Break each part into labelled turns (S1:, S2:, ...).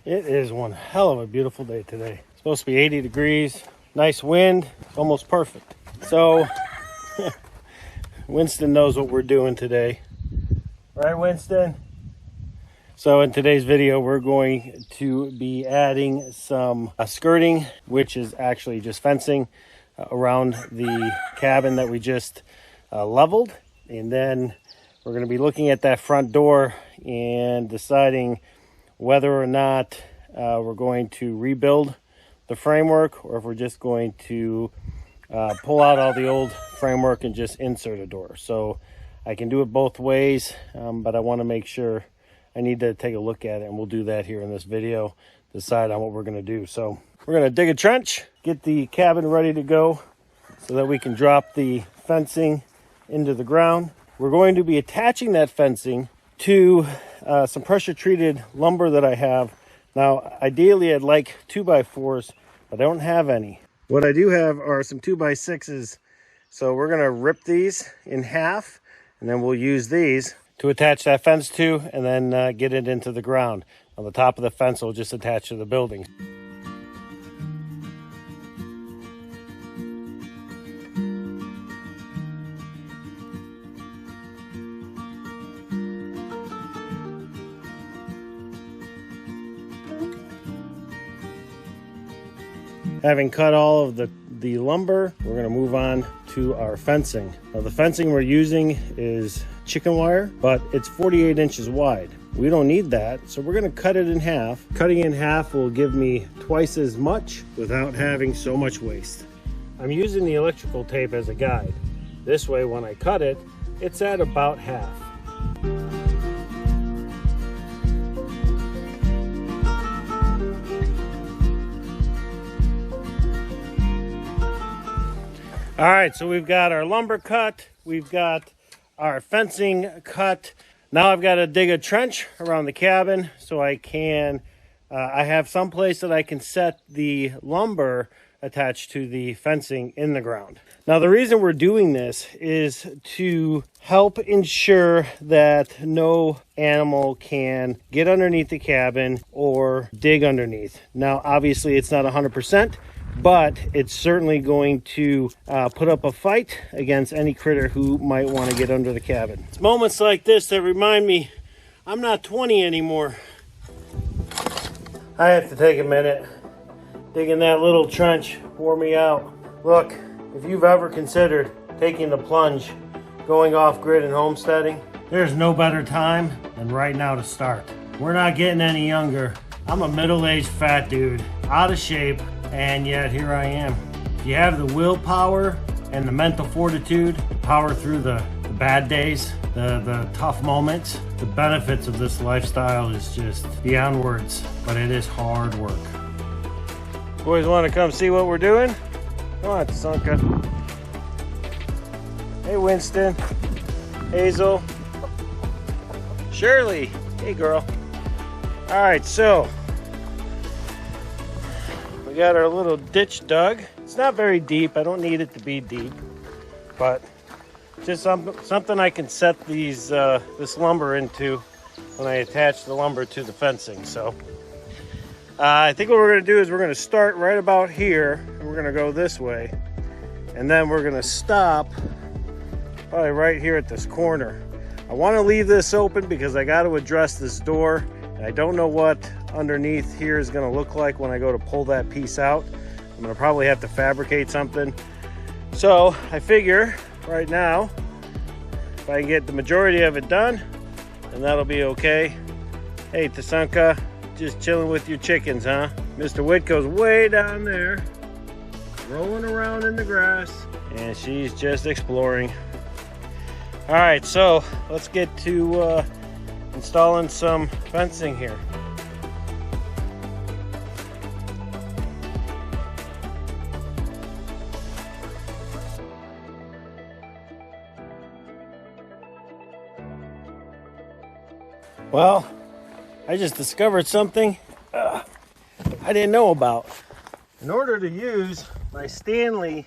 S1: It is one hell of a beautiful day today. It's supposed to be 80 degrees, nice wind, it's almost perfect. So, Winston knows what we're doing today. Right, Winston? So in today's video, we're going to be adding some skirting, which is actually just fencing around the cabin that we just leveled. And then we're going to be looking at that front door and deciding whether or not we're going to rebuild the framework or if we're just going to pull out all the old framework and just insert a door. So I can do it both ways, but I want to make sure I need to take a look at it, and we'll do that here in this video, decide on what we're going to do. So we're going to dig a trench, get the cabin ready to go so that we can drop the fencing into the ground. We're going to be attaching that fencing to some pressure treated lumber that I have. Now, ideally I'd like 2x4s, but I don't have any. What I do have are some 2x6s. So we're going to rip these in half, and then we'll use these to attach that fence to, and then get it into the ground. On the top of the fence will just attach to the building. Having cut all of the lumber, we're going to move on to our fencing. Now the fencing we're using is chicken wire, but it's 48 inches wide. We don't need that, so we're going to cut it in half. Cutting in half will give me twice as much without having so much waste. I'm using the electrical tape as a guide. This way, when I cut it, it's at about half. All right, so we've got our lumber cut, we've got our fencing cut. Now I've got to dig a trench around the cabin so I can, I have some place that I can set the lumber attached to the fencing in the ground. Now the reason we're doing this is to help ensure that no animal can get underneath the cabin or dig underneath. Now obviously it's not 100%, but it's certainly going to put up a fight against any critter who might want to get under the cabin. It's moments like this that remind me I'm not 20 anymore. I have to take a minute. Digging that little trench wore me out. Look, if you've ever considered taking the plunge, going off grid and homesteading, there's no better time than right now to start. We're not getting any younger. I'm a middle-aged fat dude, out of shape, and yet here I am. If you have the willpower and the mental fortitude to power through the bad days, the tough moments, the benefits of this lifestyle is just beyond words, but it is hard work. Boys want to come see what we're doing? Come on, Sunka. Hey, Winston. Hazel. Shirley. Hey, girl. All right, so we got our little ditch dug. It's not very deep. I don't need it to be deep, but just something I can set these this lumber into when I attach the lumber to the fencing. So I think what we're going to do is we're going to start right about here, and we're going to go this way, and then we're going to stop probably right here at this corner. I want to leave this open because I got to address this door. I don't know what underneath here is going to look like when I go to pull that piece out. I'm going to probably have to fabricate something. So I figure right now, if I can get the majority of it done, then that'll be okay. Hey, Tasanka, just chilling with your chickens, huh? Mr. Whitco's way down there, rolling around in the grass, and she's just exploring. All right, so let's get to installing some fencing here. Well, I just discovered something I didn't know about. In order to use my Stanley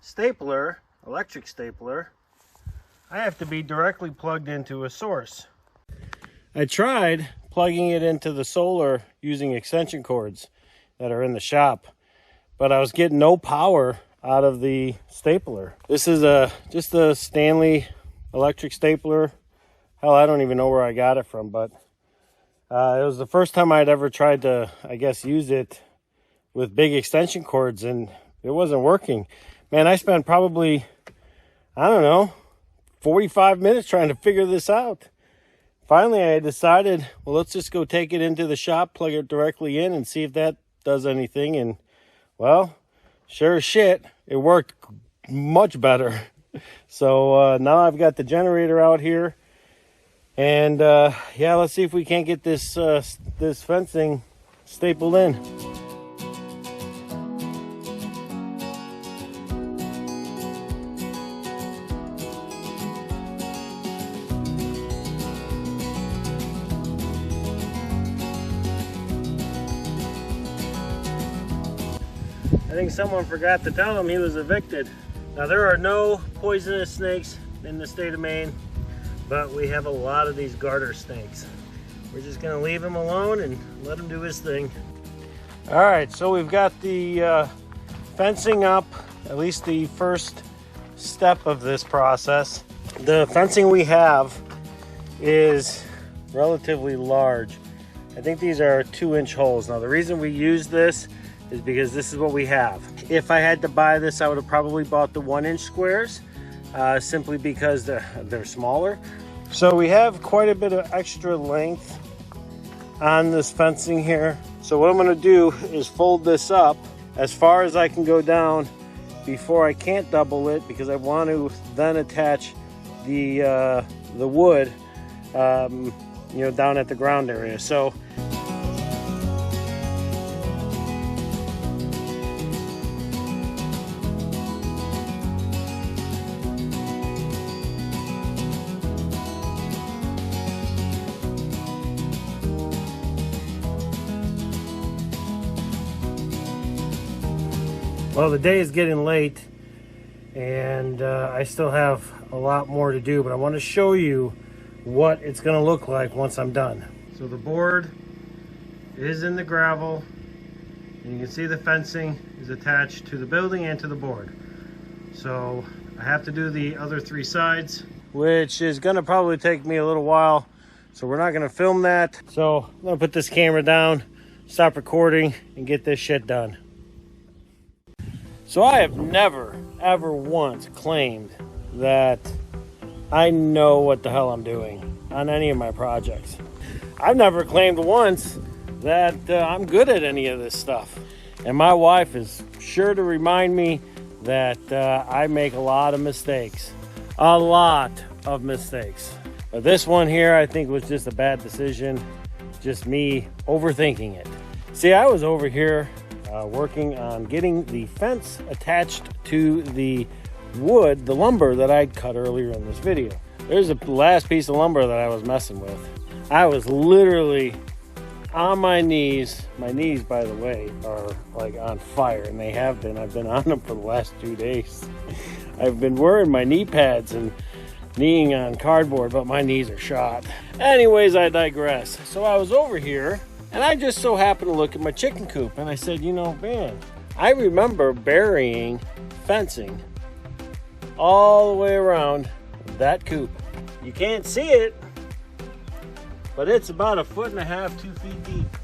S1: stapler, electric stapler, I have to be directly plugged into a source. I tried plugging it into the solar using extension cords that are in the shop, but I was getting no power out of the stapler. This is just a Stanley electric stapler. Hell, I don't even know where I got it from, but it was the first time I'd ever tried to, I guess, use it with big extension cords, and it wasn't working. Man, I spent probably, I don't know, 45 minutes trying to figure this out. Finally, I decided, well, let's just go take it into the shop, plug it directly in, and see if that does anything. And, well, sure as shit, it worked much better. So now I've got the generator out here. And, yeah, let's see if we can't get this, this fencing stapled in. I think someone forgot to tell him he was evicted. Now, there are no poisonous snakes in the state of Maine, but we have a lot of these garter snakes. We're just gonna leave him alone and let him do his thing. All right, so we've got the fencing up, at least the first step of this process. The fencing we have is relatively large. I think these are 2-inch holes. Now, the reason we use this is because this is what we have. If I had to buy this, I would have probably bought the 1-inch squares, simply because they're smaller. So we have quite a bit of extra length on this fencing here. So what I'm gonna do is fold this up as far as I can go down before I can't double it, because I want to then attach the wood, you know, down at the ground area. So well, the day is getting late, and I still have a lot more to do, but I want to show you what it's going to look like once I'm done. So the board is in the gravel, and you can see the fencing is attached to the building and to the board. So I have to do the other 3 sides, which is going to probably take me a little while, so we're not going to film that. So I'm going to put this camera down, stop recording, and get this shit done. So I have never, ever once claimed that I know what the hell I'm doing on any of my projects. I've never claimed once that I'm good at any of this stuff. And my wife is sure to remind me that I make a lot of mistakes. A lot of mistakes. But this one here, I think, was just a bad decision. Just me overthinking it. See, I was over here working on getting the fence attached to the wood, the lumber that I'd cut earlier in this video. There's the last piece of lumber that I was messing with. I was literally on my knees. My knees, by the way, are like on fire, and they have been. I've been on them for the last 2 days. I've been wearing my knee pads and kneeing on cardboard, but my knees are shot. Anyways, I digress. So I was over here, and I just so happened to look at my chicken coop, and I said, you know, man, I remember burying fencing all the way around that coop. You can't see it, but it's about 1.5 feet, 2 feet deep,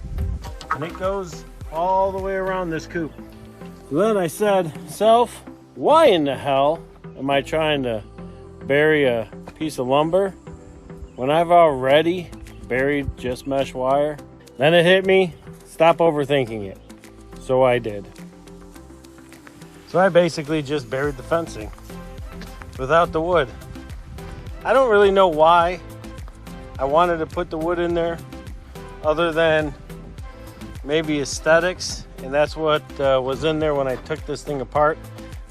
S1: and it goes all the way around this coop. So then I said, self, why in the hell am I trying to bury a piece of lumber when I've already buried just mesh wire? Then it hit me, stop overthinking it. So I did. So I basically just buried the fencing without the wood. I don't really know why I wanted to put the wood in there, other than maybe aesthetics, and that's what was in there when I took this thing apart.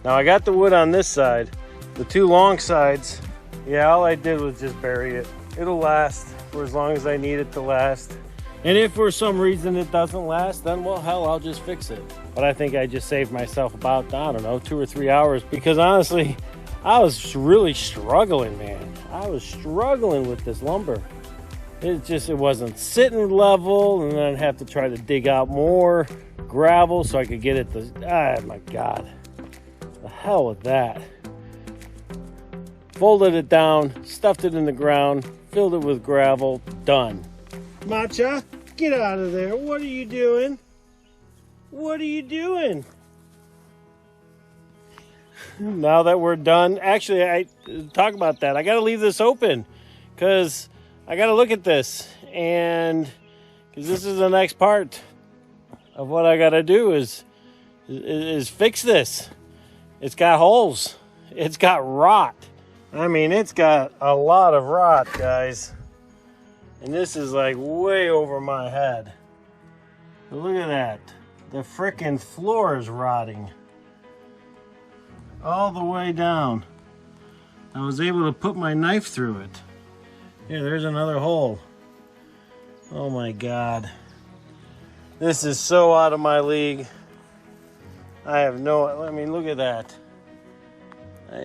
S1: Now I got the wood on this side. The 2 long sides, yeah, all I did was just bury it. It'll last for as long as I need it to last. And if for some reason it doesn't last, then, well, hell, I'll just fix it. But I think I just saved myself about, I don't know, 2 or 3 hours, because honestly, I was really struggling, man. I was struggling with this lumber. it wasn't sitting level, and then I'd have to try to dig out more gravel so I could get it to, oh my God, the hell with that. Folded it down, stuffed it in the ground, filled it with gravel, done. Matcha, get out of there. What are you doing? What are you doing? Now that we're done, actually, I talk about that. I got to leave this open because I got to look at this, and because this is the next part of what I got to do is fix this. It's got holes. It's got rot. I mean, it's got a lot of rot, guys. And this is like way over my head. But look at that. The frickin' floor is rotting. All the way down. I was able to put my knife through it. Here, there's another hole. Oh my God. This is so out of my league. I have no, I mean, look at that.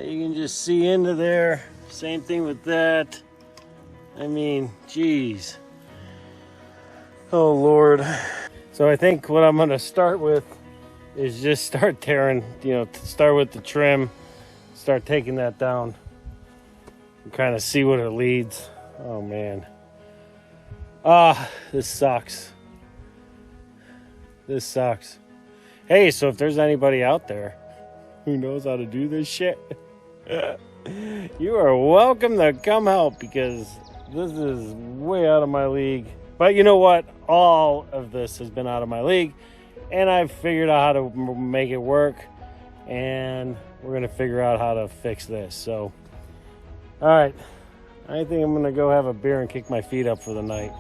S1: You can just see into there. Same thing with that. I mean, geez. Oh Lord. So I think what I'm gonna start with is just start tearing, start with the trim, start taking that down, and kind of see what it leads. Oh man. This sucks. This sucks. Hey, so if there's anybody out there who knows how to do this shit, you are welcome to come help, because this is way out of my league. But you know what? All of this has been out of my league, and I've figured out how to make it work, and we're going to figure out how to fix this. So, all right. I think I'm going to go have a beer and kick my feet up for the night.